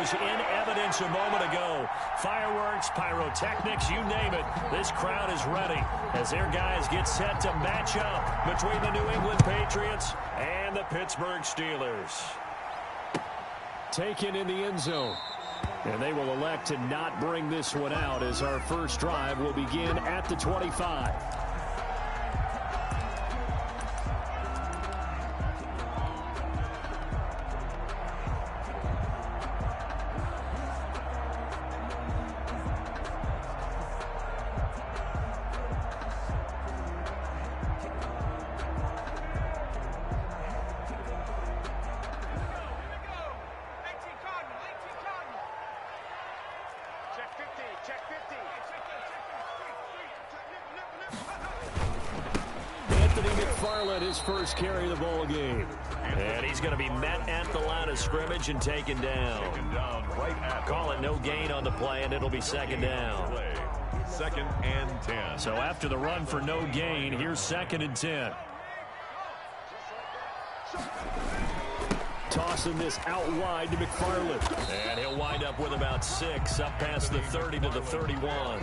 was in evidence a moment ago. Fireworks, pyrotechnics, you name it. This crowd is ready as their guys get set to match up between the New England Patriots and the Pittsburgh Steelers. Taken in the end zone. And they will elect to not bring this one out as our first drive will begin at the 25. His first carry of the ball game. And he's going to be met at the line of scrimmage and taken down. Call it no gain on the play, and it'll be second down. 2nd and 10. So after the run for no gain, here's 2nd and 10. Tossing this out wide to McFarland. And he'll wind up with about 6 up past the 30 to the 31.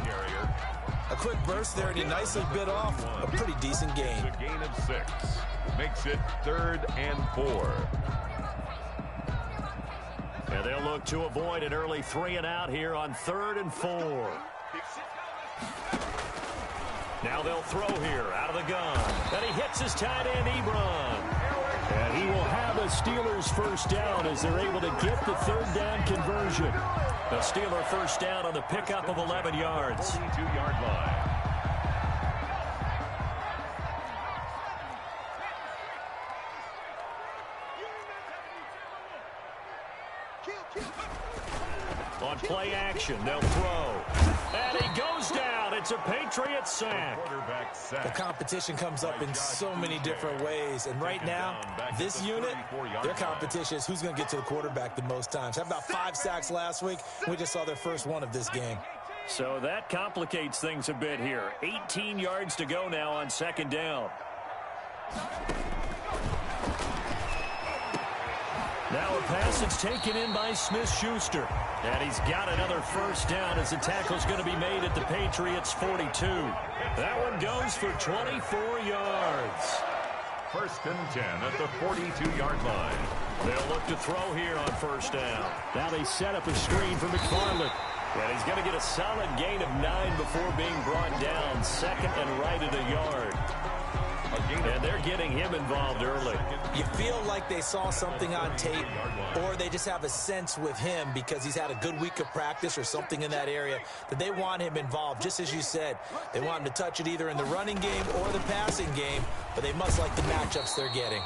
A quick burst there, and he nicely bit off a pretty decent gain. A gain of 6. Makes it 3rd and 4. And they'll look to avoid an early 3 and out here on 3rd and 4. Now they'll throw here out of the gun. And he hits his tight end, Ebron. And he will have a Steelers first down as they're able to get the 3rd down conversion. The Steeler first down on the pickup of 11 yards. 42-yard line. On play action, they'll throw. And he goes down. It's a Patriots sack. The competition comes up in so many different ways. And right now, this unit, their competition is who's going to get to the quarterback the most times. How about 5 sacks last week? We just saw their first one of this game. So that complicates things a bit here. 18 yards to go now on 2nd down. Now a pass that's taken in by Smith-Schuster. And he's got another first down as the tackle's going to be made at the Patriots' 42. That one goes for 24 yards. 1st and 10 at the 42-yard line. They'll look to throw here on first down. Now they set up a screen for McFarland. And he's going to get a solid gain of 9 before being brought down. 2nd and right at a yard. And they're getting him involved early. You feel like they saw something on tape, or they just have a sense with him because he's had a good week of practice or something in that area that they want him involved. Just as you said, they want him to touch it either in the running game or the passing game, but they must like the matchups they're getting.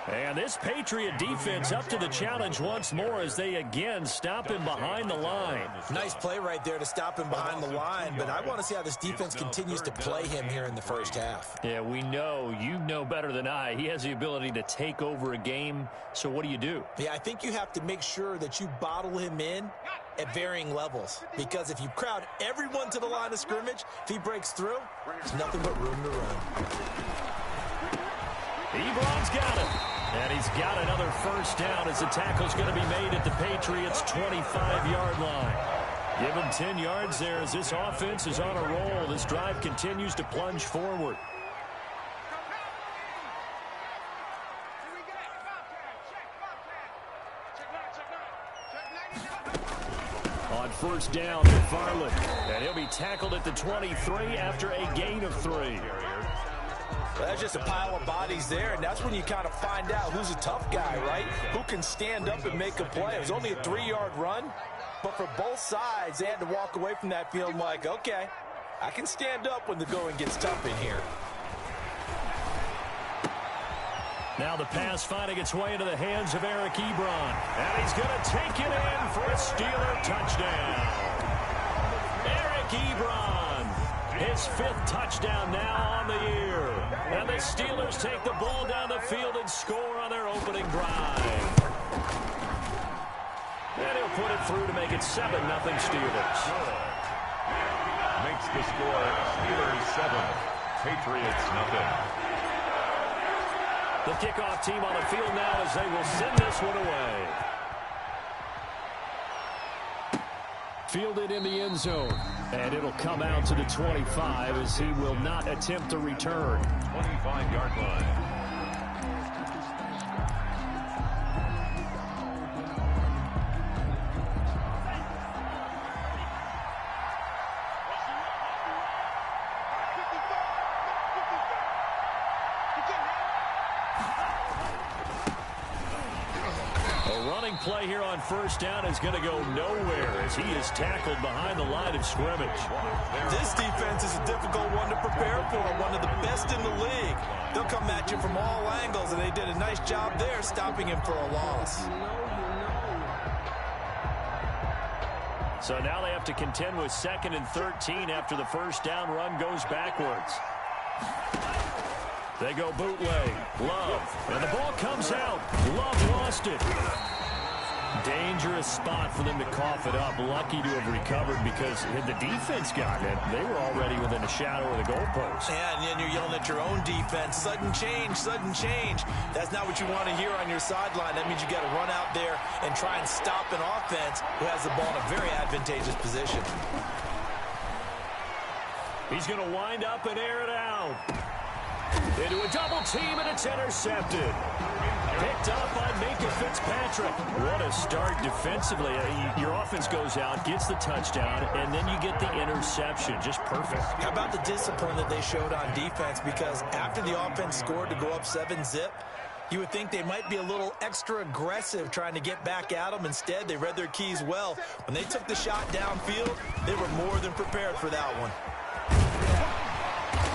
And this Patriot defense up to the challenge once more as they again stop him behind the line. Nice play right there to stop him behind the line, but I want to see how this defense continues to play him here in the first half. Yeah, we know, you know better than I, he has the ability to take over a game, so what do? Yeah, I think you have to make sure that you bottle him in at varying levels, because if you crowd everyone to the line of scrimmage, if he breaks through, there's nothing but room to run. Ebron's got it. And he's got another first down as the tackle's going to be made at the Patriots' 25-yard line. Give him 10 yards there as this offense is on a roll. This drive continues to plunge forward. On first down, McFarland. And he'll be tackled at the 23 after a gain of 3. That's just a pile of bodies there, and that's when you kind of find out who's a tough guy, right? Who can stand up and make a play. It was only a 3-yard run, but for both sides, they had to walk away from that field like, okay, I can stand up when the going gets tough in here. Now the pass finding its way into the hands of Eric Ebron. And he's going to take it in for a Steeler touchdown. Eric Ebron, his 5th touchdown now on the year. And the Steelers take the ball down the field and score on their opening drive. And he'll put it through to make it 7-0 Steelers. Makes the score Steelers 7, Patriots 0. The kickoff team on the field now as they will send this one away. Fielded in the end zone. And it'll come out to the 25 as he will not attempt to return. 25-yard line. Play here on first down is going to go nowhere as he is tackled behind the line of scrimmage. This defense is a difficult one to prepare for, one of the best in the league. They'll come at you from all angles, and they did a nice job there stopping him for a loss. So now they have to contend with 2nd and 13 after the first down run goes backwards. They go bootleg. Love. And the ball comes out. Love lost it. Dangerous spot for them to cough it up. Lucky to have recovered because had the defense gotten it, they were already within a shadow of the goalpost. Yeah, and then you're yelling at your own defense. Sudden change, sudden change. That's not what you want to hear on your sideline. That means you got to run out there and try and stop an offense who has the ball in a very advantageous position. He's going to wind up and air it out. Into a double team, and it's intercepted. Picked up by Minka Fitzpatrick. What a start defensively. Your offense goes out, gets the touchdown, and then you get the interception. Just perfect. How about the discipline that they showed on defense? Because after the offense scored to go up 7-zip, you would think they might be a little extra aggressive trying to get back at them. Instead, they read their keys well. When they took the shot downfield, they were more than prepared for that one.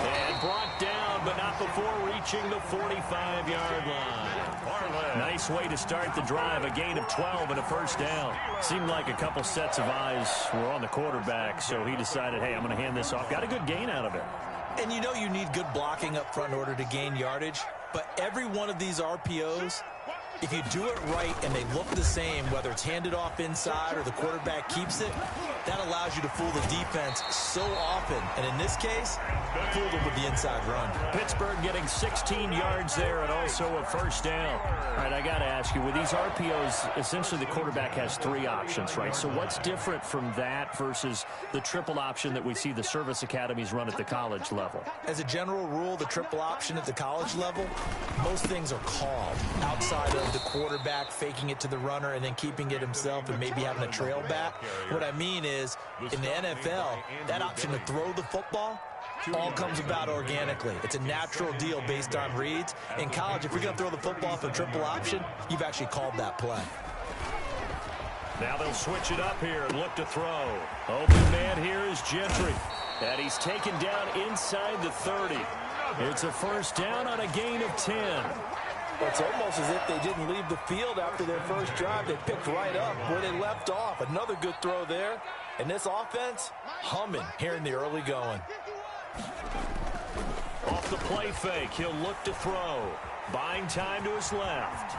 And brought down, but not before reaching the 45-yard line. Nice way to start the drive. A gain of 12 and a first down. Seemed like a couple sets of eyes were on the quarterback, so he decided, hey, I'm going to hand this off. Got a good gain out of it. And you know you need good blocking up front in order to gain yardage, but every one of these RPOs, if you do it right and they look the same, whether it's handed off inside or the quarterback keeps it, that allows you to fool the defense so often. And in this case, fooled them with the inside run. Pittsburgh getting 16 yards there and also a first down. All right, I got to ask you, with these RPOs, essentially the quarterback has 3 options, right? So what's different from that versus the triple option that we see the service academies run at the college level? As a general rule, the triple option at the college level, most things are called outside of the quarterback faking it to the runner and then keeping it himself and maybe having a trail back. What I mean is, in the NFL, that option to throw the football all comes about organically. It's a natural deal based on reads. In college, if you're going to throw the football for a triple option, you've actually called that play. Now they'll switch it up here and look to throw. Open man here is Gentry. And he's taken down inside the 30. It's a first down on a gain of 10. It's almost as if they didn't leave the field after their first drive. They picked right up where they left off. Another good throw there. And this offense, humming here in the early going. Off the play fake, he'll look to throw. Buying time to his left.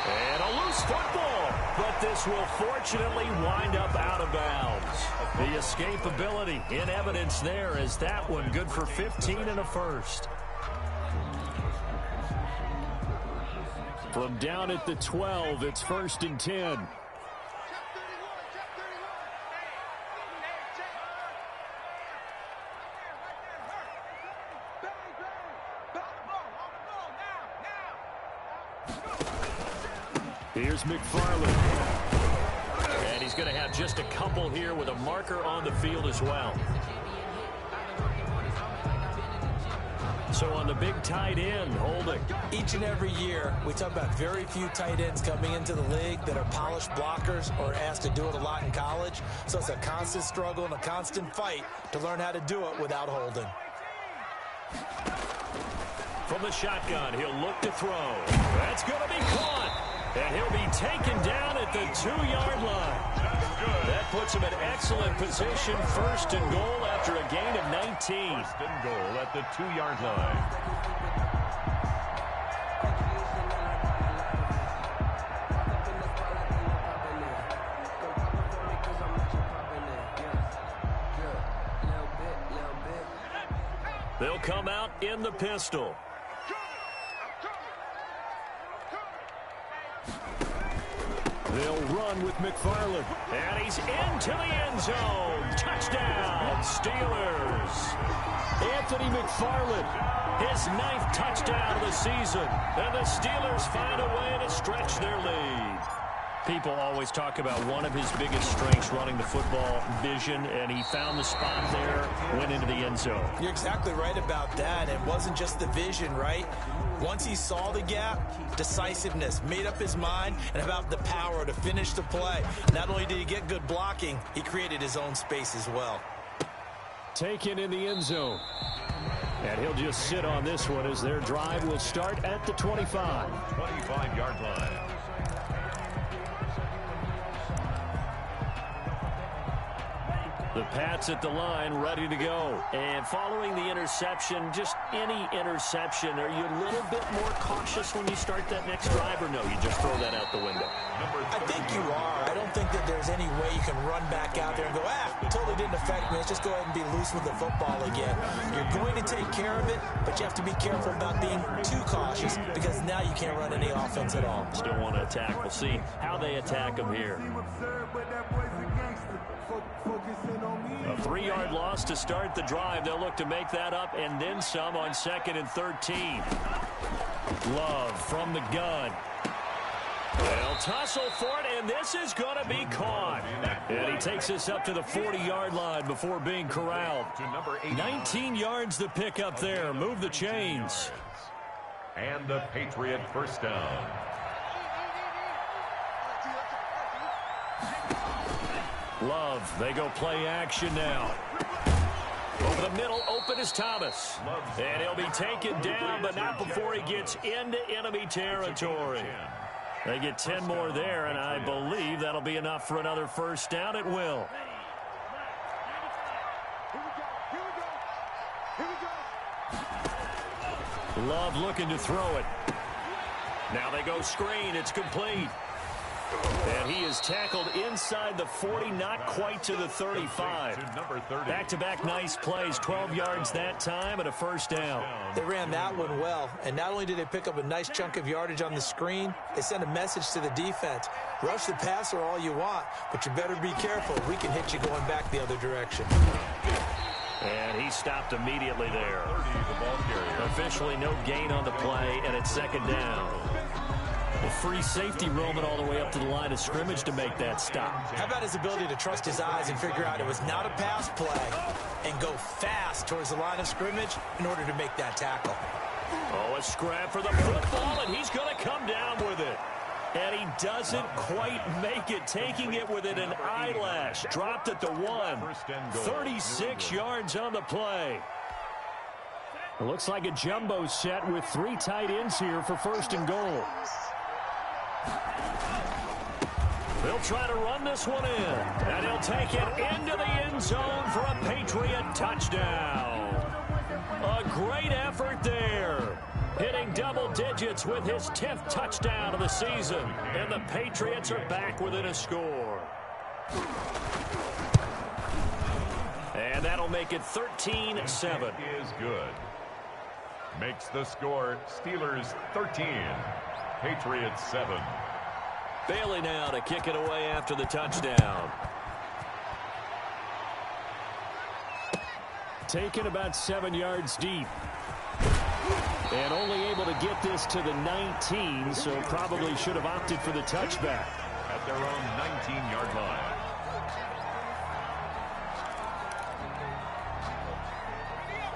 And a loose football. But this will fortunately wind up out of bounds. The escapability in evidence there as that one good for 15 and a first. From down at the 12, it's 1st and 10. Here's McFarland. And he's going to have just a couple here with a marker on the field as well. So on the big tight end, holding. Each and every year, we talk about very few tight ends coming into the league that are polished blockers or asked to do it a lot in college. So it's a constant struggle and a constant fight to learn how to do it without holding. From the shotgun, he'll look to throw. That's going to be caught. And he'll be taken down at the 2-yard line. That puts him in excellent position. 1st and goal after a gain of 19. 1st and goal at the 2-yard line. They'll come out in the pistol. They'll run with McFarland. And he's into the end zone. Touchdown, Steelers. Anthony McFarland, his 9th touchdown of the season. And the Steelers find a way to stretch their lead. People always talk about one of his biggest strengths, running the football, vision, and he found the spot there, went into the end zone. You're exactly right about that. It wasn't just the vision, right? Once he saw the gap, decisiveness, made up his mind, and about the power to finish the play. Not only did he get good blocking, he created his own space as well. Taken in the end zone. And he'll just sit on this one as their drive will start at the 25. 25-yard line. The Pats at the line, ready to go. And following the interception, just any interception, are you a little bit more cautious when you start that next drive, or no, you just throw that out the window? I think you are. I don't think that there's any way you can run back out there and go, it totally didn't affect me. Let's just go ahead and be loose with the football again. You're going to take care of it, but you have to be careful about being too cautious because now you can't run any offense at all. Still want to attack. We'll see how they attack him here. A 3-yard loss to start the drive. They'll look to make that up and then some on 2nd and 13. Love from the gun. They'll tussle for it, and this is going to be caught. And he takes us up to the 40-yard line before being corralled. 19 yards to pick up there. Move the chains. And the Patriot first down. Love, they go play action now. Over the middle, open is Thomas. And he'll be taken down, but not before he gets into enemy territory. They get 10 more there, and I believe that'll be enough for another first down. It will. Love looking to throw it. Now they go screen. It's complete. And he is tackled inside the 40, not quite to the 35. Back-to-back nice plays, 12 yards that time and a first down. They ran that one well, and not only did they pick up a nice chunk of yardage on the screen, they sent a message to the defense. Rush the passer all you want, but you better be careful. We can hit you going back the other direction. And he stopped immediately there. Officially no gain on the play, and it's 2nd down. A free safety roaming all the way up to the line of scrimmage to make that stop. How about his ability to trust his eyes and figure out it was not a pass play and go fast towards the line of scrimmage in order to make that tackle. Oh, a scrap for the football, and he's going to come down with it. And he doesn't quite make it, taking it within an eyelash. Dropped at the 1. 36 yards on the play. It looks like a jumbo set with 3 tight ends here for 1st and goal. They'll try to run this one in, and he'll take it into the end zone for a Patriot touchdown. A great effort there, hitting double digits with his 10th touchdown of the season, and the Patriots are back within a score. And that'll make it 13-7. Is good. Makes the score Steelers 13, Patriots 7. Bailey now to kick it away after the touchdown. Taken about 7 yards deep. And only able to get this to the 19, so probably should have opted for the touchback. At their own 19-yard line.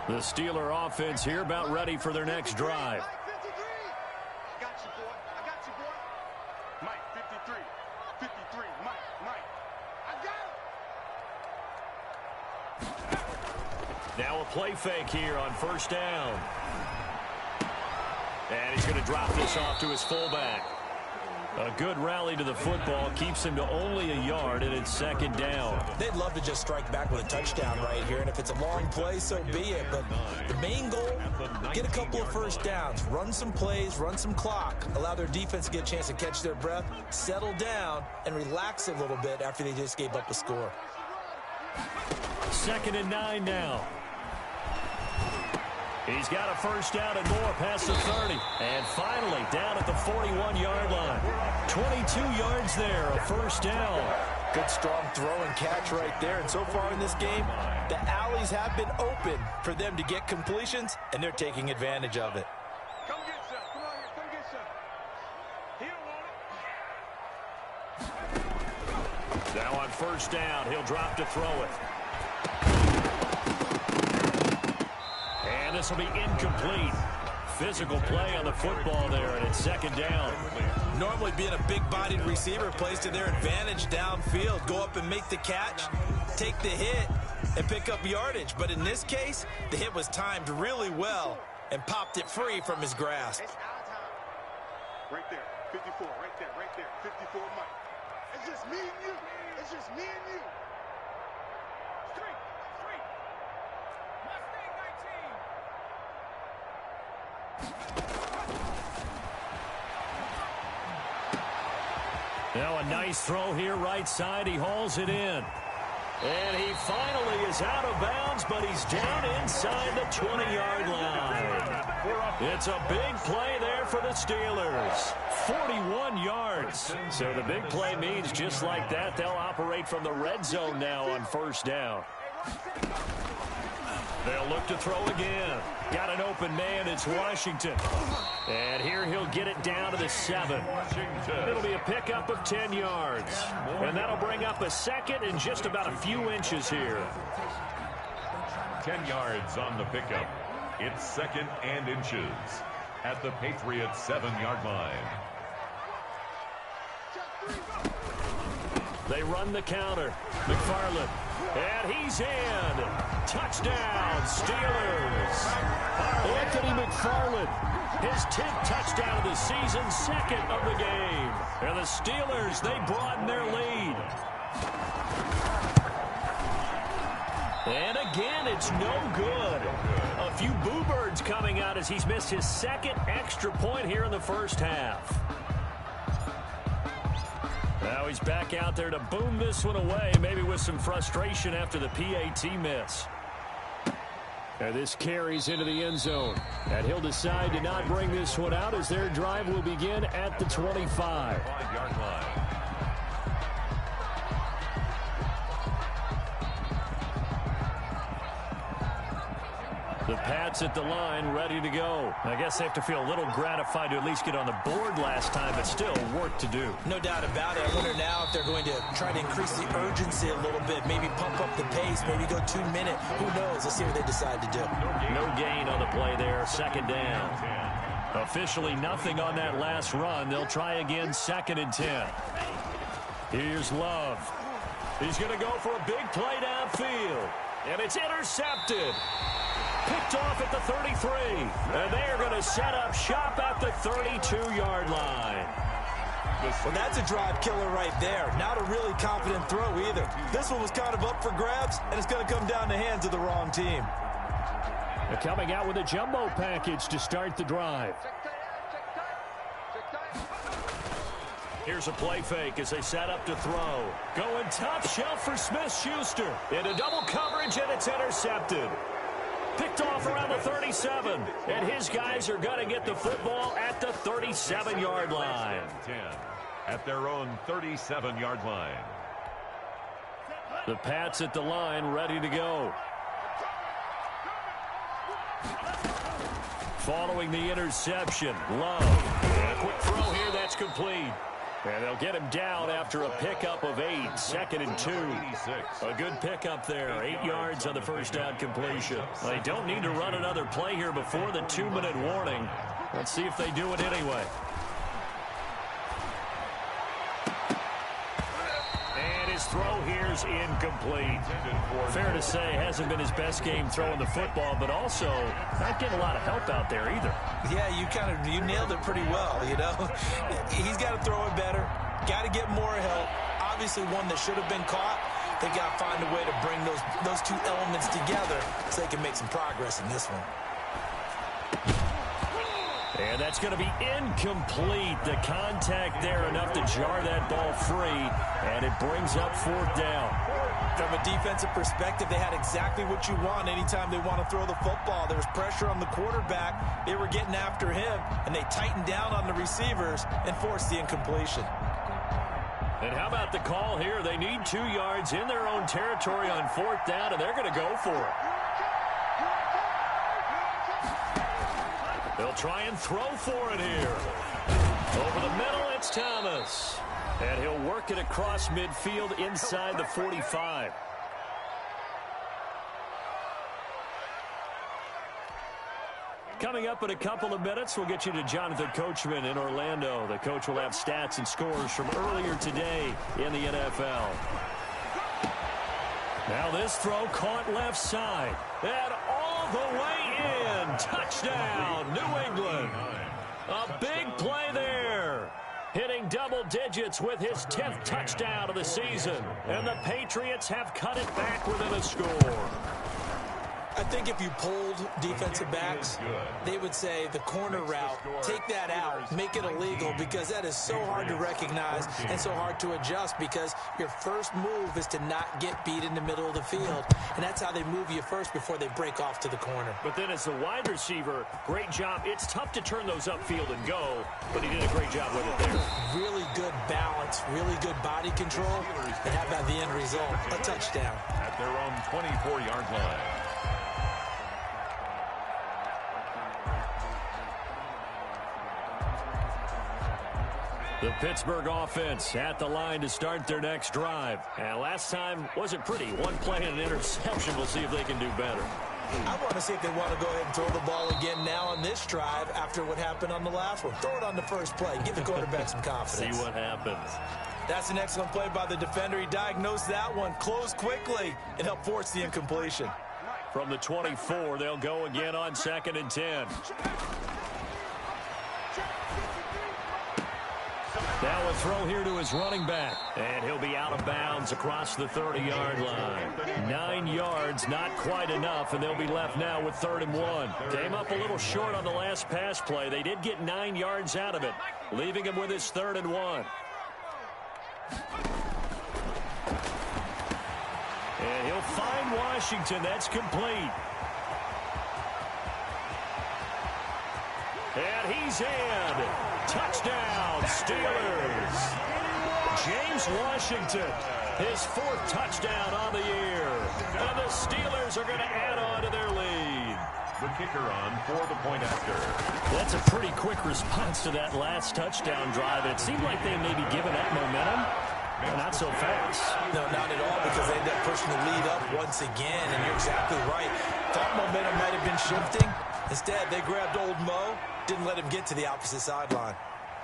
The Steeler offense here about ready for their next drive. Now a play fake here on 1st down. And he's going to drop this off to his fullback. A good rally to the football keeps him to only a yard, and it's 2nd down. They'd love to just strike back with a touchdown right here, and if it's a long play, so be it. But the main goal, get a couple of first downs, run some plays, run some clock, allow their defense to get a chance to catch their breath, settle down, and relax a little bit after they just gave up a score. 2nd and 9 now. He's got a first down and more past the 30. And finally down at the 41-yard line. 22 yards there, a first down. Good strong throw and catch right there. And so far in this game, the alleys have been open for them to get completions, and they're taking advantage of it. Come get some. Come on here. Come get some. He don't want it. Now on first down, he'll drop to throw it. And this will be incomplete. Physical play on the football there, and it's second down. Normally being a big-bodied receiver plays to their advantage downfield. Go up and make the catch, take the hit, and pick up yardage. But in this case, the hit was timed really well and popped it free from his grasp. Right there. 54. Right there. Right there. 54 Mike. It's just me and you. It's just me and you. Street. Mustang 19. Now a nice throw here right side. He hauls it in. And he finally is out of bounds, but he's down inside the 20-yard line. It's a big play there for the Steelers. 41 yards. So the big play means just like that, they'll operate from the red zone now on first down. They'll look to throw again. Got an open man. It's Washington. And here he'll get it down to the 7. It'll be a pickup of 10 yards. And that'll bring up a second and just about a few inches here. 10 yards on the pickup. It's second and inches at the Patriots' 7-yard line. They run the counter. McFarland. And he's in. Touchdown, Steelers. Anthony McFarland. His 10th touchdown of the season, second of the game. And the Steelers, they broaden their lead. And again, it's no good. A few boo birds coming out as he's missed his second extra point here in the first half. Now he's back out there to boom this one away, maybe with some frustration after the PAT miss. And this carries into the end zone. And he'll decide to not bring this one out as their drive will begin at the 25. 5-yard line. The Pats at the line, ready to go. I guess they have to feel a little gratified to at least get on the board last time, but still work to do. No doubt about it. I wonder now if they're going to try to increase the urgency a little bit, maybe pump up the pace, maybe go 2 minute. Who knows? Let's see what they decide to do. No gain on the play there, second down. Officially nothing on that last run. They'll try again, second and 10. Here's Love. He's going to go for a big play downfield, and it's intercepted. Picked off at the 33, and they are going to set up shop at the 32-yard line. Well, that's a drive killer right there. Not a really confident throw either. This one was kind of up for grabs, and it's going to come down the hands of the wrong team. They're coming out with a jumbo package to start the drive. Here's a play fake as they set up to throw. Going top shelf for Smith-Schuster. Into double coverage, and it's intercepted. Picked off around the 37, and his guys are going to get the football at the 37-yard line. 10 at their own 37-yard line. The Pats at the line, ready to go. Following the interception, Love. And a quick throw here, that's complete. And they'll get him down after a pickup of 8, second and 2. A good pickup there, 8 yards on the first down completion. They don't need to run another play here before the 2-minute warning. Let's see if they do it anyway. And his throw here's incomplete. Fair to say, hasn't been his best game throwing the football, but also not getting a lot of help out there either. Yeah, you nailed it pretty well, you know. He's got to throw it better. Got to get more help. Obviously one that should have been caught. They got to find a way to bring those two elements together so they can make some progress in this one. And that's going to be incomplete. The contact there enough to jar that ball free, and it brings up fourth down. From a defensive perspective, they had exactly what you want anytime they want to throw the football. There was pressure on the quarterback. They were getting after him, and they tightened down on the receivers and forced the incompletion. And how about the call here? They need 2 yards in their own territory on 4th down, and they're going to go for it. They'll try and throw for it here. Over the middle, it's Thomas. And he'll work it across midfield inside the 45. Coming up in a couple of minutes, we'll get you to Jonathan Coachman in Orlando. The coach will have stats and scores from earlier today in the NFL. Now this throw caught left side. And all the way in. Touchdown, New England. A big play there. Hitting double digits with his 10th touchdown of the season. And the Patriots have cut it back within a score. I think if you polled defensive backs, they would say the corner route, take that out, make it illegal, because that is so hard to recognize and so hard to adjust, because your first move is to not get beat in the middle of the field. And that's how they move you first before they break off to the corner. But then as a wide receiver, great job. It's tough to turn those upfield and go, but he did a great job with it there. Really good balance, really good body control, and how about the end result? A touchdown. At their own 24-yard line. The Pittsburgh offense at the line to start their next drive. And last time wasn't pretty. One play and an interception. We'll see if they can do better. I want to see if they want to go ahead and throw the ball again now on this drive after what happened on the last one. Throw it on the first play. Give the quarterback some confidence. See what happens. That's an excellent play by the defender. He diagnosed that one, closed quickly, and helped force the incompletion. From the 24, they'll go again on 2nd and 10. Now a throw here to his running back. And he'll be out of bounds across the 30-yard line. 9 yards, not quite enough, and they'll be left now with 3rd and 1. Came up a little short on the last pass play. They did get 9 yards out of it, leaving him with his 3rd and 1. And he'll find Washington. That's complete. And he's in. Touchdown, Steelers. James Washington, his 4th touchdown on the year. And the Steelers are going to add on to their lead. The kicker on for the point after. That's a pretty quick response to that last touchdown drive. It seemed like they may be given that momentum. Not so fast. No, not at all, because they end up pushing the lead up once again, and you're exactly right. Thought momentum might have been shifting. Instead, they grabbed old Mo, didn't let him get to the opposite sideline.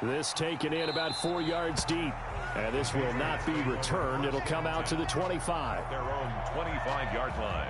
This taken in about 4 yards deep. And this will not be returned. It'll come out to the 25. Their own 25-yard line.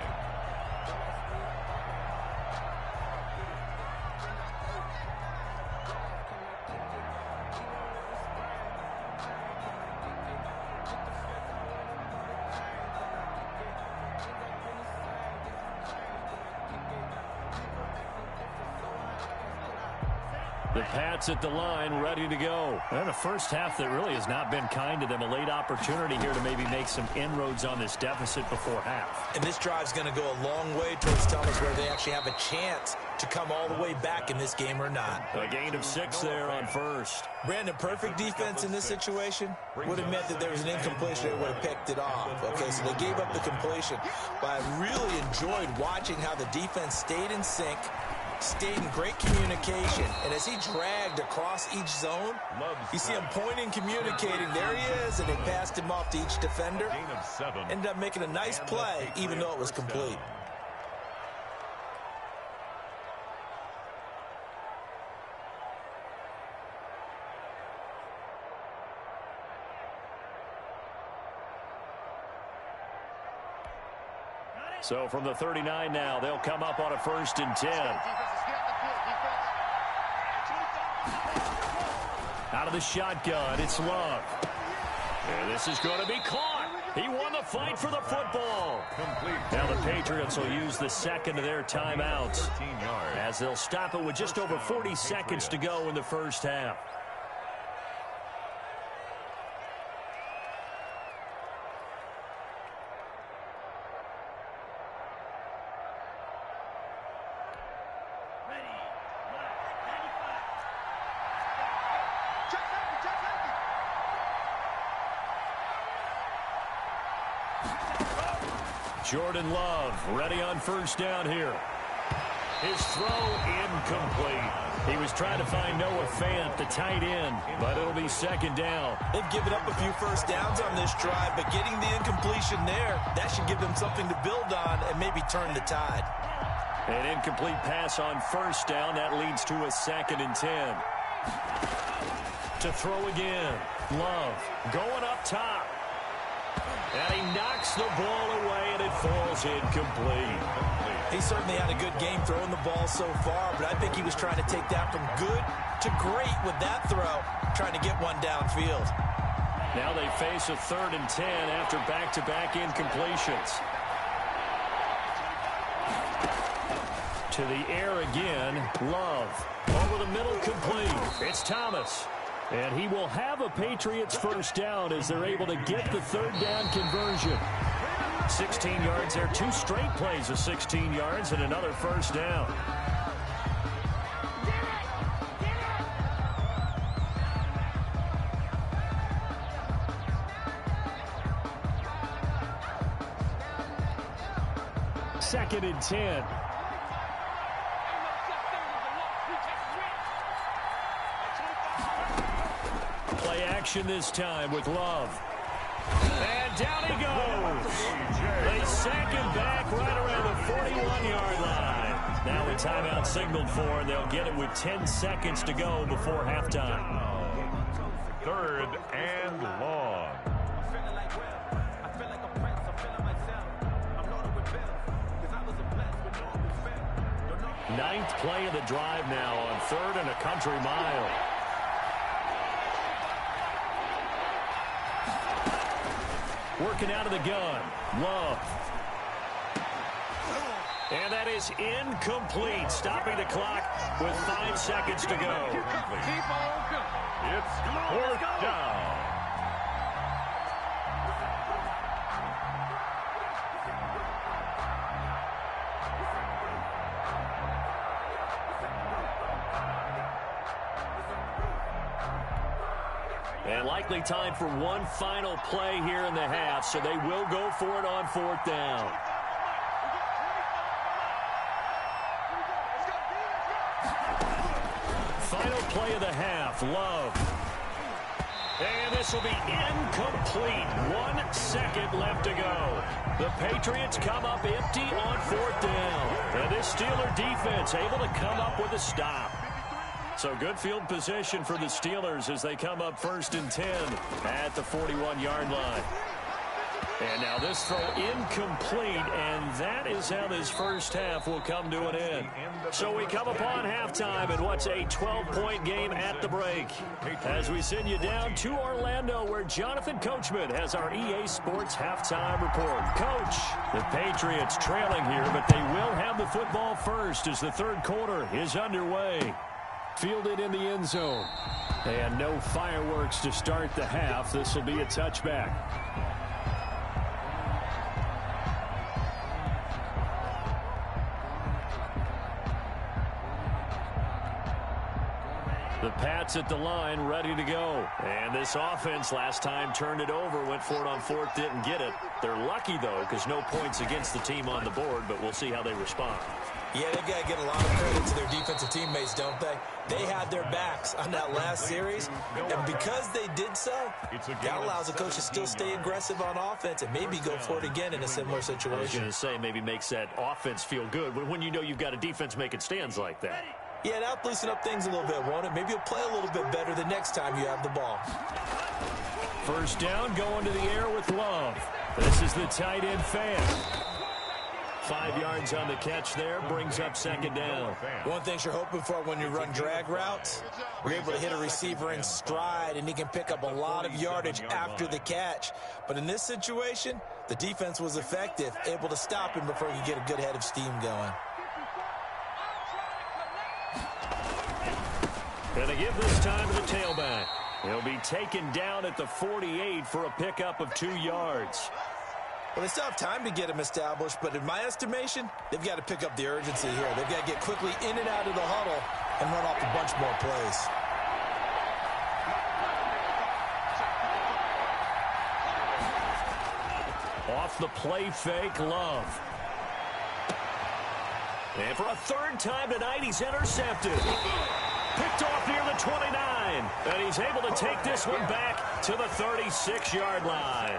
The Pats at the line, ready to go. And a first half that really has not been kind to them. A late opportunity here to maybe make some inroads on this deficit before half. And this drive's going to go a long way towards telling us whether they actually have a chance to come all the way back in this game or not. A gain of 6 there on first. Brandon, perfect defense in this situation would have meant that there was an incompletion. They would have picked it off. Okay, so they gave up the completion. But I really enjoyed watching how the defense stayed in sync, stayed in great communication, and as he dragged across each zone, you see him pointing, communicating. There he is, and they passed him off to each defender. Ended up making a nice play, even though it was complete. So from the 39 now, they'll come up on a 1st and 10. Out of the shotgun, it's Love. And this is going to be caught. He won the fight for the football. Now the Patriots will use the second of their timeouts, as they'll stop it with just over 40 seconds to go in the first half. Jordan Love ready on first down here. His throw incomplete. He was trying to find Noah Fant, the tight end, but it'll be second down. They've given up a few first downs on this drive, but getting the incompletion there, that should give them something to build on and maybe turn the tide. An incomplete pass on first down. That leads to a 2nd and 10. To throw again. Love going up top. And he knocks the ball away, and it falls incomplete. He certainly had a good game throwing the ball so far, but I think he was trying to take that from good to great with that throw, trying to get one downfield. Now they face a 3rd and 10 after back-to-back incompletions. To the air again, Love. Over the middle, complete. It's Thomas. And he will have a Patriots first down as they're able to get the 3rd down conversion. 16 yards there, 2 straight plays of 16 yards and another first down. Second and 10. Play action this time with Love. And down he goes. They sack him back right around the 41-yard line. Now a timeout signaled for, and they'll get it with 10 seconds to go before halftime. 3rd and long. 9th play of the drive now on 3rd and a country mile. Working out of the gun. Love. And that is incomplete, stopping the clock with 5 seconds to go. It's 4th down. And likely time for one final play here in the half, so they will go for it on 4th down. Final play of the half, Love. And this will be incomplete. 1 second left to go. The Patriots come up empty on 4th down. And this Steeler defense able to come up with a stop. So good field position for the Steelers as they come up 1st and 10 at the 41-yard line. And now this throw incomplete, and that is how this first half will come to an end. So we come upon halftime in what's a 12-point game at the break. As we send you down to Orlando, where Jonathan Coachman has our EA Sports halftime report. Coach, the Patriots trailing here, but they will have the football first as the 3rd quarter is underway. Fielded in the end zone. And no fireworks to start the half. This will be a touchback. The Pats at the line, ready to go. And this offense last time turned it over, went for it on 4th, didn't get it. They're lucky, though, because no points against the team on the board, but we'll see how they respond. Yeah, they've got to get a lot of credit to their defensive teammates, don't they? They had their backs on that last series, and because they did so, that allows the coach to still stay aggressive on offense and maybe go for it again in a similar situation. I was going to say, maybe makes that offense feel good when you know you've got a defense making stands like that. Yeah, that'll loosen up things a little bit, won't it? Maybe you'll play a little bit better the next time you have the ball. First down, going to the air with Love. This is the tight end Fant. 5 yards on the catch there, brings up 2nd down. One thing you're hoping for when you run drag routes, you're able to hit a receiver in stride, and he can pick up a lot of yardage after the catch. But in this situation, the defense was effective, able to stop him before he could get a good head of steam going. Gonna give this time to the tailback. He'll be taken down at the 48 for a pickup of 2 yards. Well, they still have time to get him established, but in my estimation, they've got to pick up the urgency here. They've got to get quickly in and out of the huddle and run off a bunch more plays. Off the play fake, Love. And for a third time tonight, he's intercepted. Picked off near the 29. And he's able to take this one back to the 36-yard line.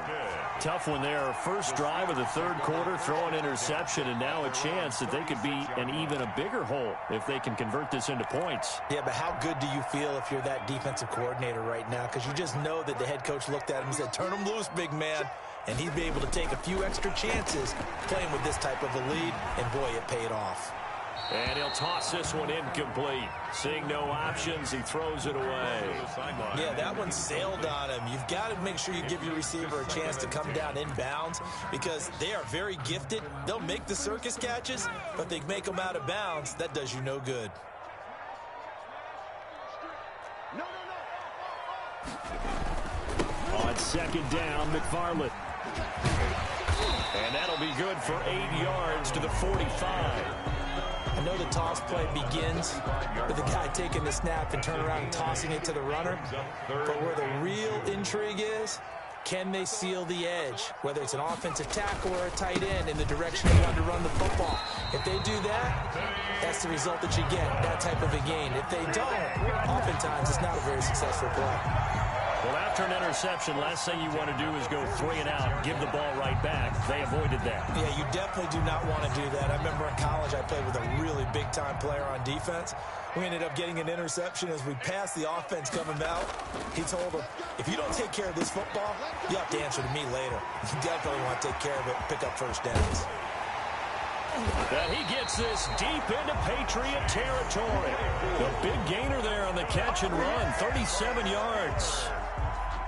Tough one there. First drive of the third quarter, throw an interception, and now a chance that they could be an even a bigger hole if they can convert this into points. Yeah, but how good do you feel if you're that defensive coordinator right now? Because you just know that the head coach looked at him and said, turn him loose, big man. And he'd be able to take a few extra chances playing with this type of a lead, and boy, it paid off. And he'll toss this one incomplete. Seeing no options, he throws it away. Yeah, that one sailed on him. You've got to make sure you give your receiver a chance to come down inbounds because they are very gifted. They'll make the circus catches, but they make them out of bounds. That does you no good. On second down, McFarland. And that'll be good for 8 yards to the 45. I know the toss play begins with the guy taking the snap and turn around and tossing it to the runner. But where the real intrigue is, can they seal the edge? Whether it's an offensive tackle or a tight end in the direction they want to run the football. If they do that, that's the result that you get, that type of a gain. If they don't, oftentimes it's not a very successful play. Well, after an interception, last thing you want to do is go 3 and out, give the ball right back. They avoided that. Yeah, you definitely do not want to do that. I remember in college I played with a really big-time player on defense. We ended up getting an interception as we passed the offense coming out. He told him, if you don't take care of this football, you have to answer to me later. You definitely want to take care of it and pick up first downs. And he gets this deep into Patriot territory. The big gainer there on the catch and run, 37 yards.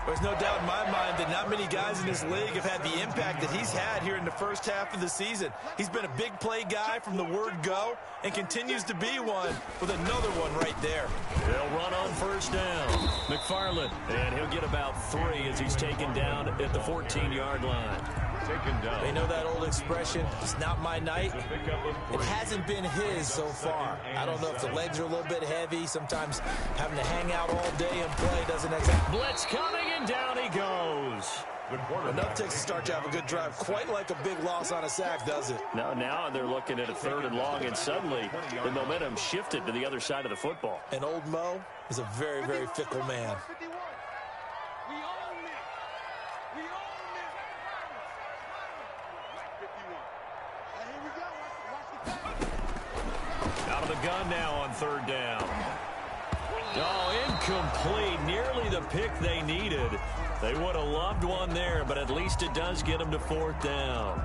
There's no doubt in my mind that not many guys in this league have had the impact that he's had here in the first half of the season. He's been a big play guy from the word go and continues to be one with another one right there. They'll run on first down. McFarland, and he'll get about 3 as he's taken down at the 14-yard line. Taken down. They know that old expression, it's not my night. It hasn't been his so far. I don't know if the legs are a little bit heavy. Sometimes having to hang out all day and play doesn't exactly. Blitz coming, and down he goes. Enough takes to start to have a good drive. Quite like a big loss on a sack, does it? Now they're looking at a 3rd and long, and suddenly the momentum shifted to the other side of the football. And old Mo is a very, very fickle man. Out of the gun now on 3rd down. Oh, incomplete. Nearly the pick they needed. They would have loved one there, but at least it does get them to 4th down.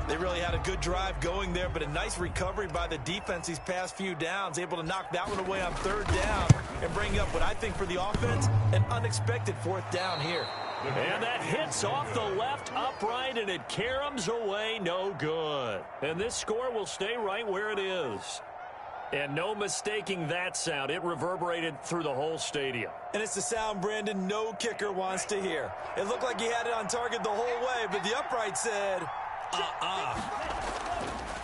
They really had a good drive going there, but a nice recovery by the defense these past few downs, able to knock that one away on 3rd down and bring up what I think for the offense, an unexpected 4th down here. And that hits off the left upright, and it caroms away, no good. And this score will stay right where it is. And no mistaking that sound. It reverberated through the whole stadium. And it's the sound, Brandon, no kicker wants to hear. It looked like he had it on target the whole way, but the upright said,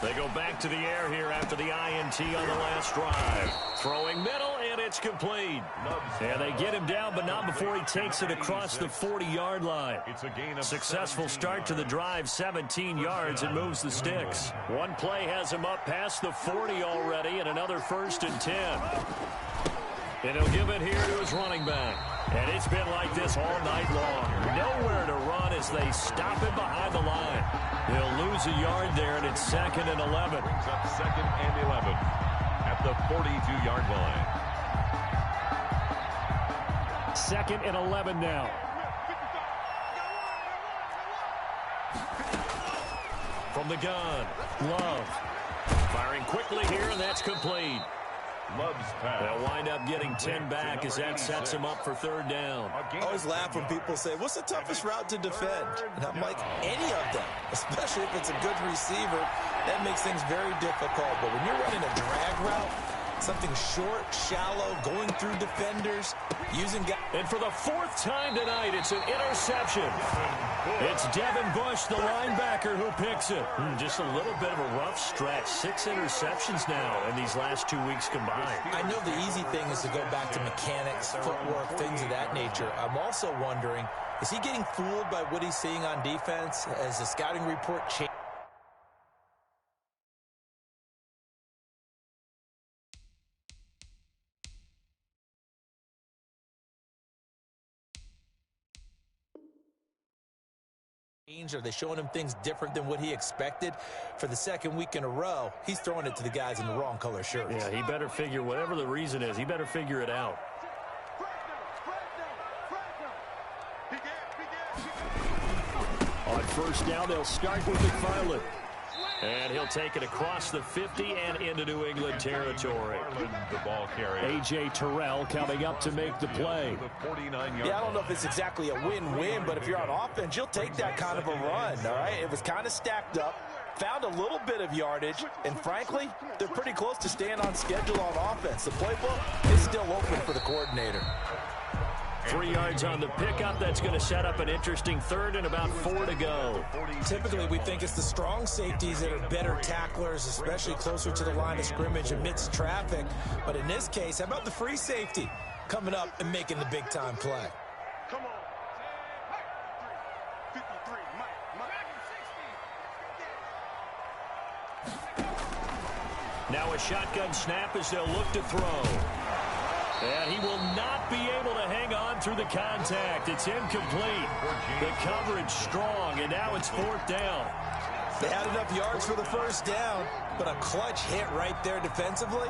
They go back to the air here after the INT on the last drive. Throwing middle, and it's complete. And they get him down, but not before he takes it across the 40-yard line. Successful start to the drive, 17 yards, and moves the sticks. One play has him up past the 40 already, and another 1st and 10. And he'll give it here to his running back. And it's been like this all night long. Nowhere to run as they stop him behind the line. He'll lose a yard there, and it's 2nd and 11. Brings up 2nd and 11 at the 42-yard line. 2nd and 11 now. From the gun, Love. Firing quickly here, and that's complete. Love's pass. They'll wind up getting 10 back as that sets him up for 3rd down. I always laugh when people say, what's the toughest route to defend? And I'm like, any of them, especially if it's a good receiver, that makes things very difficult. But when you're running a drag route, Something short, shallow, going through defenders, using guys. And for the fourth time tonight, it's an interception. It's Devin Bush, the linebacker, who picks it. Just a little bit of a rough stretch. 6 interceptions now in these last 2 weeks combined. I know the easy thing is to go back to mechanics, footwork, things of that nature. I'm also wondering, is he getting fooled by what he's seeing on defense? As the scouting report changes? Are they showing him things different than what he expected? For the second week in a row, he's throwing it to the guys in the wrong color shirts. Yeah, he better figure, whatever the reason is, he better figure it out. On first down, they'll start with McFarland. And he'll take it across the 50 and into New England territory. The ball carrier. A.J. Terrell coming up to make the play. Yeah, I don't know if it's exactly a win-win, but if you're on offense, you'll take that kind of a run, all right? It was kind of stacked up, found a little bit of yardage, and frankly, they're pretty close to staying on schedule on offense. The playbook is still open for the coordinator. 3 yards on the pickup. That's going to set up an interesting third and about 4 to go. Typically, we think it's the strong safeties that are better tacklers, especially closer to the line of scrimmage amidst traffic. But in this case, how about the free safety coming up and making the big-time play? Come on. 53, Mike. Now a shotgun snap as they'll look to throw. And he will not be able to hang on through the contact. It's incomplete. The coverage strong, and now it's 4th down. They had enough yards for the first down, but a clutch hit right there defensively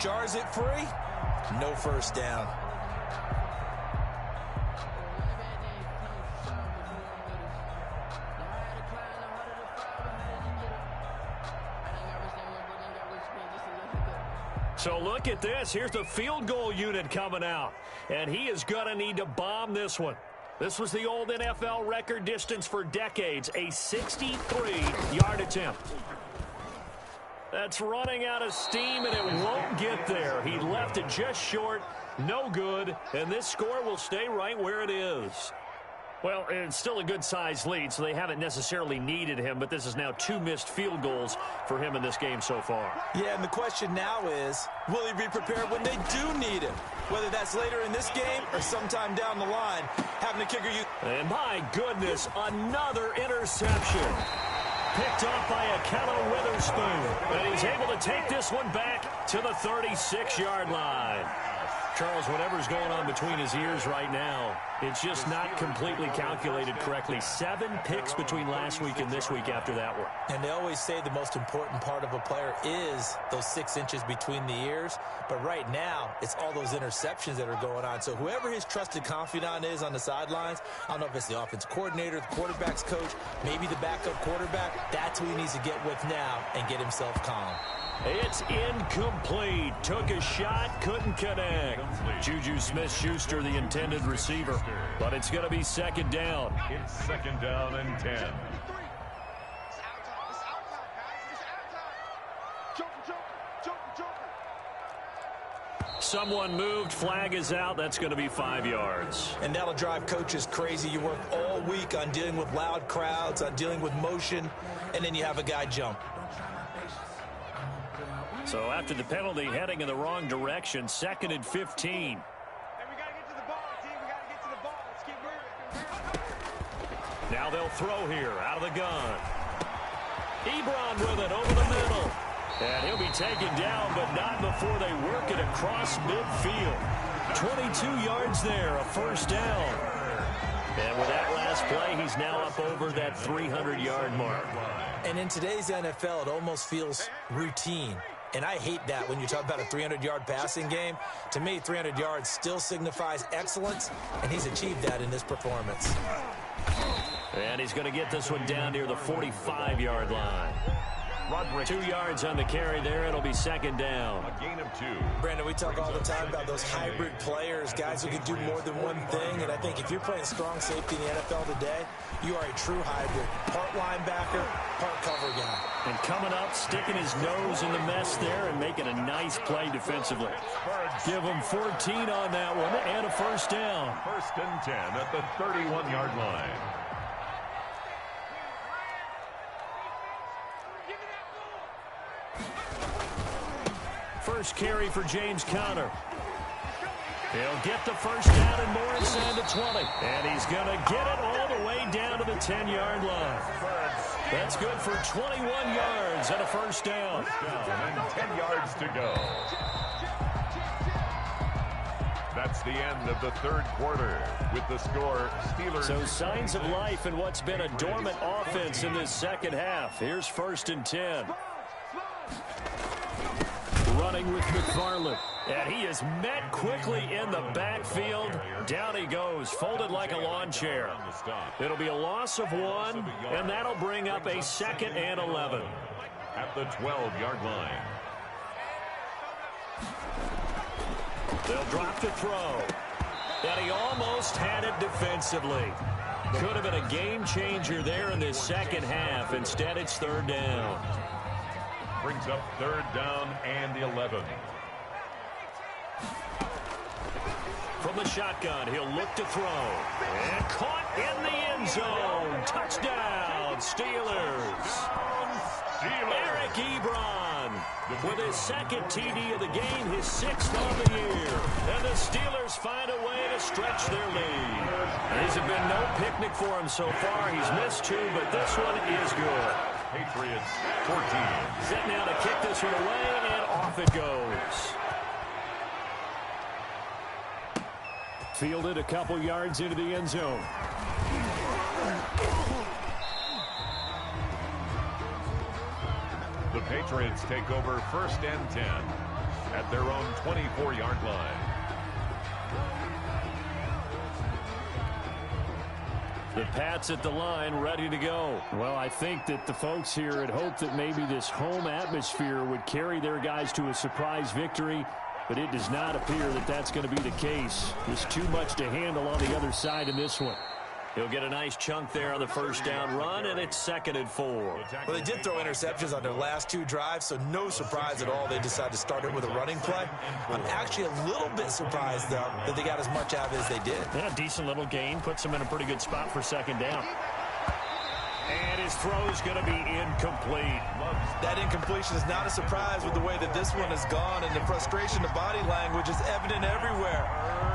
jars it free. No first down. So look at this. Here's the field goal unit coming out. And he is going to need to bomb this one. This was the old NFL record distance for decades, a 63-yard attempt. That's running out of steam, and it won't get there. He left it just short, no good, and this score will stay right where it is. Well, it's still a good-sized lead, so they haven't necessarily needed him, but this is now 2 missed field goals for him in this game so far. Yeah, and the question now is, will he be prepared when they do need him? Whether that's later in this game or sometime down the line, having a kicker And my goodness, another interception. Picked off by Akello Witherspoon. And he's able to take this one back to the 36-yard line. Charles, whatever's going on between his ears right now, it's just not completely calculated correctly. 7 picks between last week and this week after that one. And they always say the most important part of a player is those 6 inches between the ears. But right now, it's all those interceptions that are going on. So whoever his trusted confidant is on the sidelines, I don't know if it's the offense coordinator, the quarterback's coach, maybe the backup quarterback, that's who he needs to get with now and get himself calm. It's incomplete. Took a shot, couldn't connect. Juju Smith-Schuster, the intended receiver. But it's going to be 2nd down. It's 2nd down and 10. Someone moved. Flag is out. That's going to be 5 yards. And that'll drive coaches crazy. You work all week on dealing with loud crowds, on dealing with motion, and then you have a guy jump. So after the penalty, heading in the wrong direction, 2nd and 15. Hey, we got to get to the ball, team. We got to get to the ball. Let's keep moving. Now they'll throw here out of the gun. Ebron with it over the middle. And he'll be taken down, but not before they work it across midfield. 22 yards there, a 1st down. And with that last play, he's now up over that 300-yard mark. And in today's NFL, it almost feels routine. And I hate that when you talk about a 300-yard passing game. To me, 300 yards still signifies excellence, and he's achieved that in this performance. And he's going to get this one down near the 45-yard line. 2 yards on the carry there. It'll be second down. A gain of 2. Brandon, we talk all the time about those hybrid players, guys who can do more than one thing. And I think if you're playing strong safety in the NFL today, you are a true hybrid. Part linebacker, part cover guy. And coming up, sticking his nose in the mess there and making a nice play defensively. Give him 14 on that one and a first down. First and 10 at the 31-yard line. First carry for James Conner. He'll get the first down and more inside the 20. And he's going to get it all the way down to the 10-yard line. That's good for 21 yards and a first down. And 10 yards to go. That's the end of the third quarter with the score Steelers. So signs of life in what's been a dormant offense in this second half. Here's first and 10. Running with McFarland. And he is met quickly in the backfield. Down he goes, folded like a lawn chair. It'll be a loss of 1, and that'll bring up a second and 11. At the 12-yard line. They'll drop to throw. And he almost had it defensively. Could have been a game changer there in this second half. Instead, it's third down. Brings up third down and 11. From the shotgun, he'll look to throw. And caught in the end zone. Touchdown, Steelers. Eric Ebron with his second TD of the game, his 6th on the year. And the Steelers find a way to stretch their lead. These have been no picnic for him so far. He's missed 2, but this one is good. Patriots 14. Set now to kick this one away, and off it goes. Fielded a couple yards into the end zone. The Patriots take over first and 10 at their own 24-yard line. The Pats at the line, ready to go. Well, I think that the folks here had hoped that maybe this home atmosphere would carry their guys to a surprise victory, but it does not appear that that's going to be the case. There's too much to handle on the other side in this one. He'll get a nice chunk there on the first down run, and it's second and 4. Well, they did throw interceptions on their last 2 drives, so no surprise at all they decided to start it with a running play. I'm actually a little bit surprised, though, that they got as much out of it as they did. Yeah, decent little gain. Puts them in a pretty good spot for second down. And his throw's going to be incomplete. That incompletion is not a surprise with the way that this one has gone, and the frustration, the body language is evident everywhere.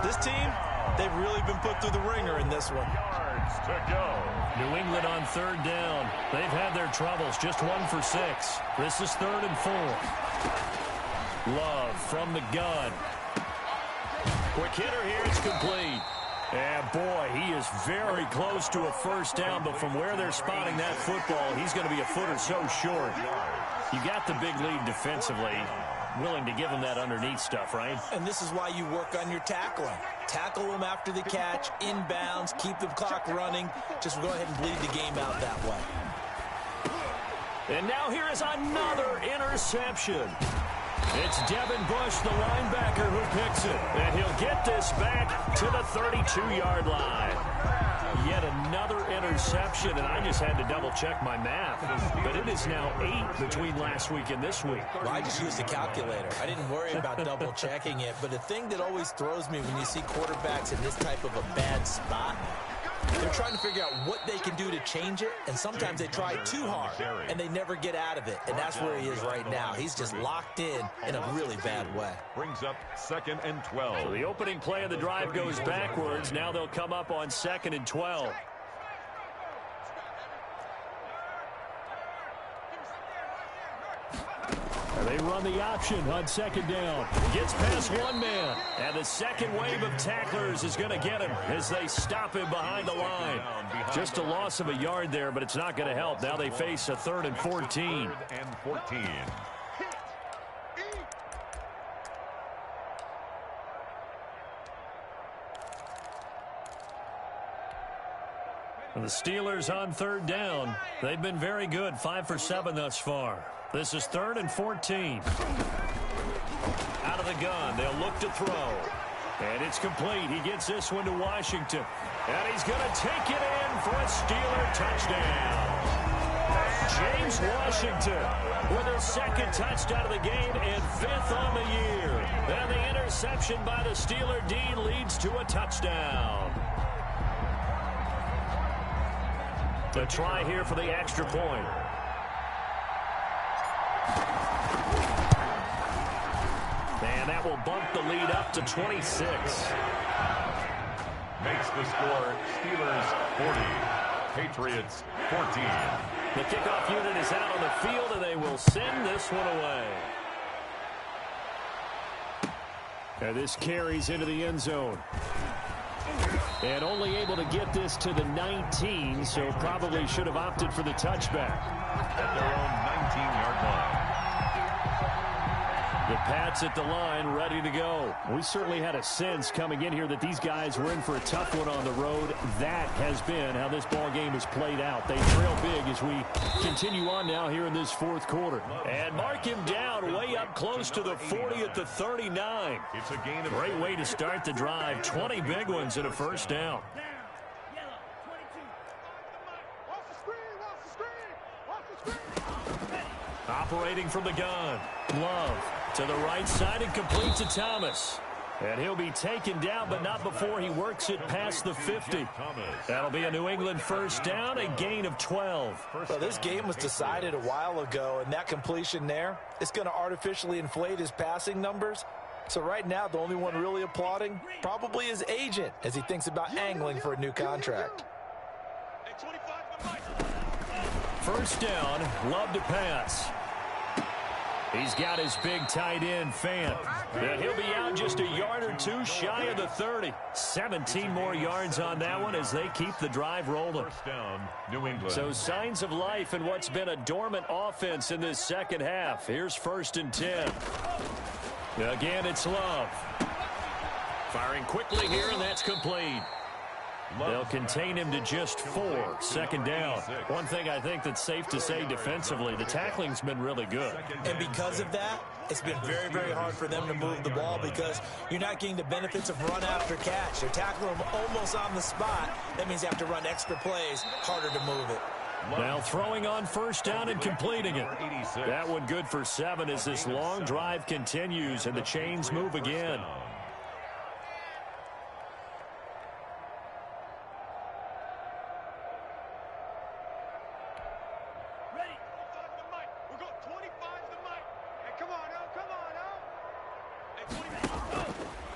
This team, they've really been put through the ringer in this one. Yards to go. New England on third down. They've had their troubles. Just 1 for 6. This is third and 4. Love from the gun. Quick hitter here. It's complete. And boy, he is very close to a first down, but from where they're spotting that football, he's going to be a foot or so short. You got the big lead defensively. Willing to give him that underneath stuff, right? And this is why you work on your tackling. Tackle them after the catch, inbounds, keep the clock running. Just go ahead and bleed the game out that way. And now here is another interception. It's Devin Bush, the linebacker, who picks it. And he'll get this back to the 32-yard line. Yet another interception, and I just had to double-check my math. But it is now 8 between last week and this week. Well, I just used a calculator. I didn't worry about double-checking it. But the thing that always throws me when you see quarterbacks in this type of a bad spot, they're trying to figure out what they can do to change it, and sometimes they try too hard, and they never get out of it, and that's where he is right now. He's just locked in a really bad way. Brings up second and 12. So the opening play of the drive goes backwards. Now they'll come up on second and 12. They run the option on second down. Gets past one man. And the second wave of tacklers is going to get him as they stop him behind the line. Just a loss of a yard there, but it's not going to help. Now they face a 3rd and 14. 3rd and 14. The Steelers on third down. They've been very good, 5 for 7 thus far. This is 3rd and 14. Out of the gun, they'll look to throw. And it's complete. He gets this one to Washington. And he's going to take it in for a Steeler touchdown. James Washington with his 2nd touchdown of the game and 5th on the year. And the interception by the Steeler D leads to a touchdown. The try here for the extra point. And that will bump the lead up to 26. Makes the score Steelers 40, Patriots 14. The kickoff unit is out on the field, and they will send this one away. And this carries into the end zone. And only able to get this to the 19, so probably should have opted for the touchback. At their own 19-yard line. The Pats at the line, ready to go. We certainly had a sense coming in here that these guys were in for a tough one on the road. That has been how this ball game has played out. They trail big as we continue on now here in this 4th quarter. And mark him down way up close to the 40 at the 39. It's a gain of Great way to start the drive. 20 big ones and a first down. Operating from the gun. Love to the right side and complete to Thomas. And he'll be taken down, but not before he works it past the 50. That'll be a New England first down, a gain of 12. Well, this game was decided a while ago, and that completion there, it's going to artificially inflate his passing numbers. So right now, the only one really applauding probably his agent as he thinks about angling for a new contract. First down, Love to pass. He's got his big tight end, Fant. And he'll be out just a yard or two shy of the 30. 17 more yards on that one as they keep the drive rolling. First down, New England. So signs of life in what's been a dormant offense in this second half. Here's 1st and 10. Again, it's Love. Firing quickly here, and that's complete. They'll contain him to just 4. Second down. One thing I think that's safe to say defensively, the tackling's been really good. And because of that, it's been very, very hard for them to move the ball because you're not getting the benefits of run after catch. They're tackling them almost on the spot. That means you have to run extra plays, harder to move it. Now throwing on first down and completing it. That one good for 7 as this long drive continues and the chains move again.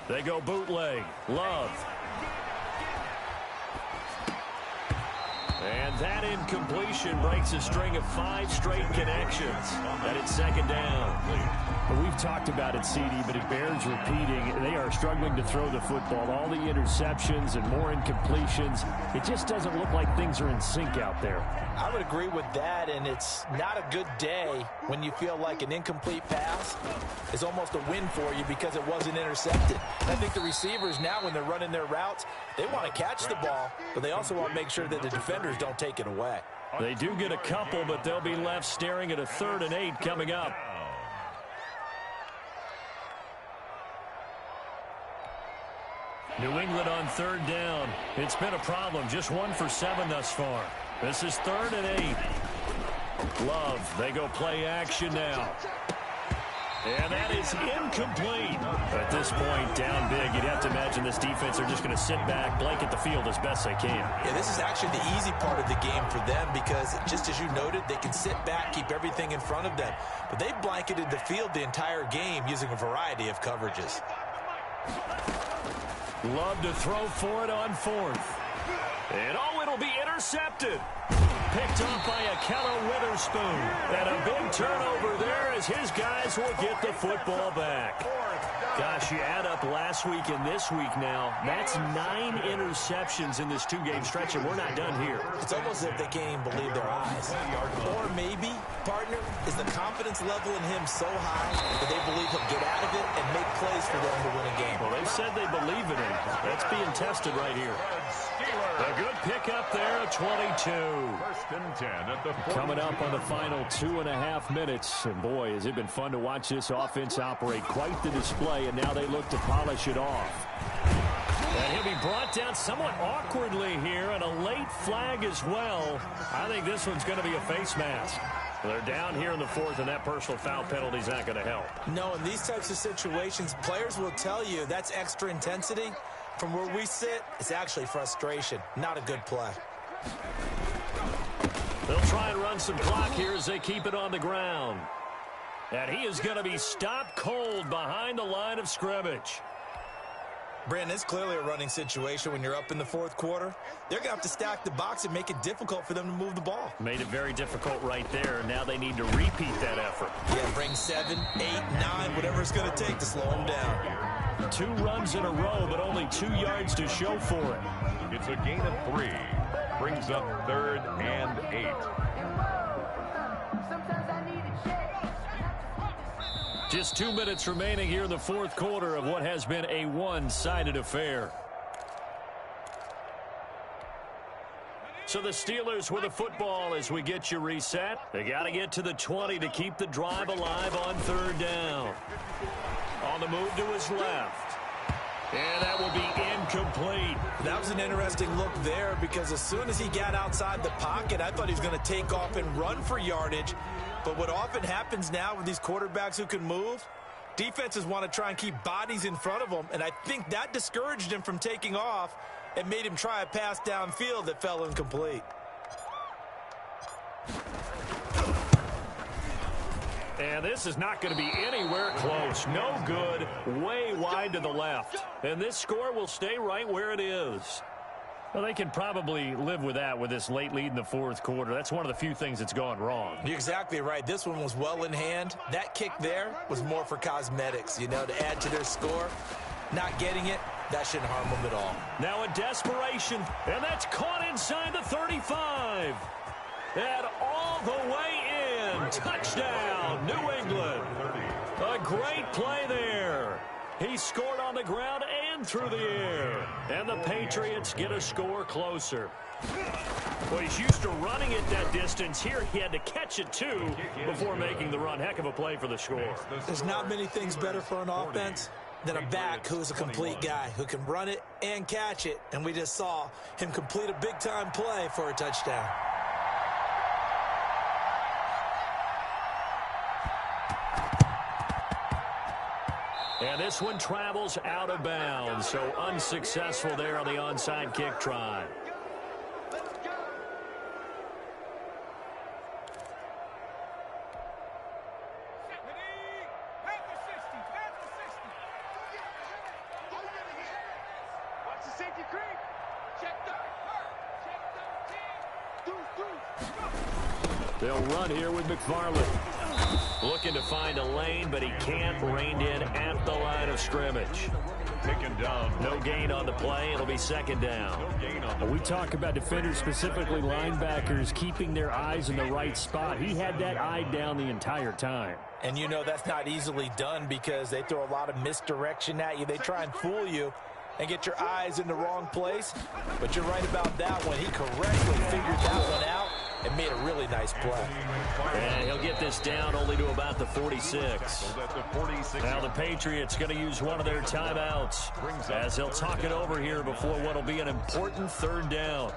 They go bootleg. Love. And that incompletion breaks a string of 5 straight connections. And it's second down. Well, we've talked about it, CD, but it bears repeating. They are struggling to throw the football. All the interceptions and more incompletions. It just doesn't look like things are in sync out there. I would agree with that, and it's not a good day when you feel like an incomplete pass is almost a win for you because it wasn't intercepted. And I think the receivers now, when they're running their routes, they want to catch the ball, but they also want to make sure that the defenders don't take it away. They do get a couple, but they'll be left staring at a 3rd and 8 coming up. New England on 3rd down. It's been a problem. Just 1 for 7 thus far. This is 3rd and 8. Love. They go play action now. And that is incomplete. At this point, down big, you'd have to imagine this defense are just going to sit back, blanket the field as best they can. Yeah, this is actually the easy part of the game for them because, just as you noted, they can sit back, keep everything in front of them. But they blanketed the field the entire game using a variety of coverages. Love to throw for it on 4th. And oh, it'll be intercepted. Picked off by Akello Witherspoon. And a big turnover there as his guys will get the football back. Gosh, you add up last week and this week now. That's 9 interceptions in this 2-game stretch, and we're not done here. It's almost as if they can't even believe their eyes. Or maybe, partner, is the confidence level in him so high that they believe he'll get out of it and make plays for them to win a game. Well, they've said they believe in him. That's being tested right here. Steelers. A good pickup there, a 22. First and 10 at the 40. Coming up on the final 2.5 minutes. And boy, has it been fun to watch this offense operate. Quite the display, and now they look to polish it off. And he'll be brought down somewhat awkwardly here, and a late flag as well. I think this one's going to be a face mask. They're down here in the fourth, and that personal foul penalty is not going to help. No, in these types of situations, players will tell you that's extra intensity. From where we sit, it's actually frustration. Not a good play. They'll try and run some clock here as they keep it on the ground. And he is going to be stopped cold behind the line of scrimmage. Brandon, it's clearly a running situation when you're up in the fourth quarter. They're going to have to stack the box and make it difficult for them to move the ball. Made it very difficult right there. Now they need to repeat that effort. Yeah, bring 7, 8, 9, whatever it's going to take to slow them down. 2 runs in a row, but only 2 yards to show for it. It's a gain of 3. Brings up 3rd and 8. Just 2 minutes remaining here in the fourth quarter of what has been a one-sided affair. So the Steelers with the football as we get you reset. They got to get to the 20 to keep the drive alive on 3rd down. On the move to his left. And that will be incomplete. That was an interesting look there because as soon as he got outside the pocket, I thought he was going to take off and run for yardage. But what often happens now with these quarterbacks who can move, defenses want to try and keep bodies in front of them, and I think that discouraged him from taking off and made him try a pass downfield that fell incomplete. And this is not going to be anywhere close. No good, way wide to the left. And this score will stay right where it is. Well, they can probably live with that with this late lead in the fourth quarter. That's one of the few things that's gone wrong. You're exactly right. This one was well in hand. That kick there was more for cosmetics, you know, to add to their score. Not getting it, that shouldn't harm them at all. Now in desperation, and that's caught inside the 35. And all the way in. Touchdown, New England. A great play there. He scored on the ground and through the air. And the Patriots get a score closer. Well, he's used to running it that distance. Here he had to catch it, too, before making the run. Heck of a play for the score. There's not many things better for an offense than a back who's a complete guy, who can run it and catch it. And we just saw him complete a big-time play for a touchdown. And this one travels out of bounds, so unsuccessful there on the onside kick try. They'll run here with McFarland. Looking to find a lane, but he can't. Reined in at the line of scrimmage. Taken down. No gain on the play. It'll be 2nd down. We talk about defenders, specifically linebackers, keeping their eyes in the right spot. He had that eye down the entire time. And you know that's not easily done because they throw a lot of misdirection at you. They try and fool you and get your eyes in the wrong place. But you're right about that one. He correctly figured that one out and made a really nice play. And he'll get this down only to about the 46. Now the Patriots going to use one of their timeouts as they'll talk it over here before what will be an important 3rd down.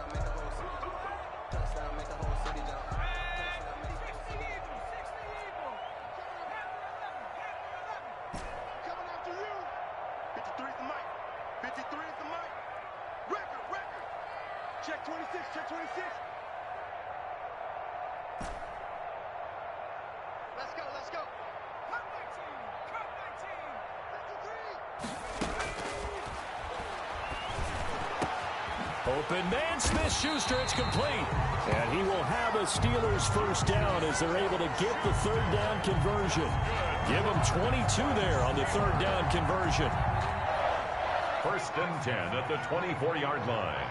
Check 26, check 26. Let's go, let's go. Cut 19, cut 19. Open man, Smith-Schuster, it's complete. And he will have a Steelers 1st down as they're able to get the 3rd down conversion. Give them 22 there on the 3rd down conversion. 1st and 10 at the 24-yard line.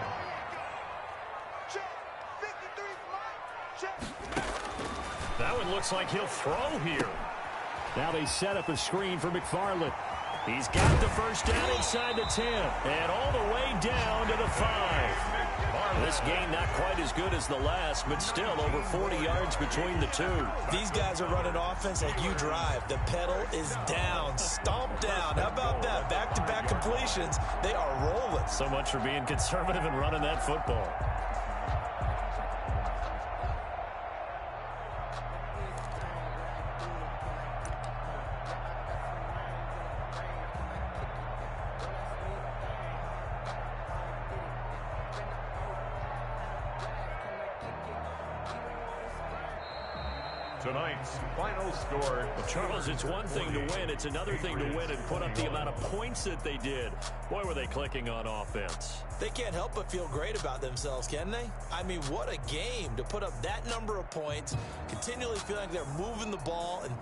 That one looks like he'll throw here. Now they set up a screen for McFarland. He's got the 1st down inside the 10 and all the way down to the 5. This game not quite as good as the last, but still over 40 yards between the two. These guys are running offense like you drive. The pedal is down, stomped down. How about that? Back-to-back completions. They are rolling. So much for being conservative and running that football. Tonight's final score. Well, Charles, it's one thing to win. It's another thing to win and put up the amount of points that they did. Boy, were they clicking on offense. They can't help but feel great about themselves, can they? I mean, what a game to put up that number of points, continually feeling like they're moving the ball and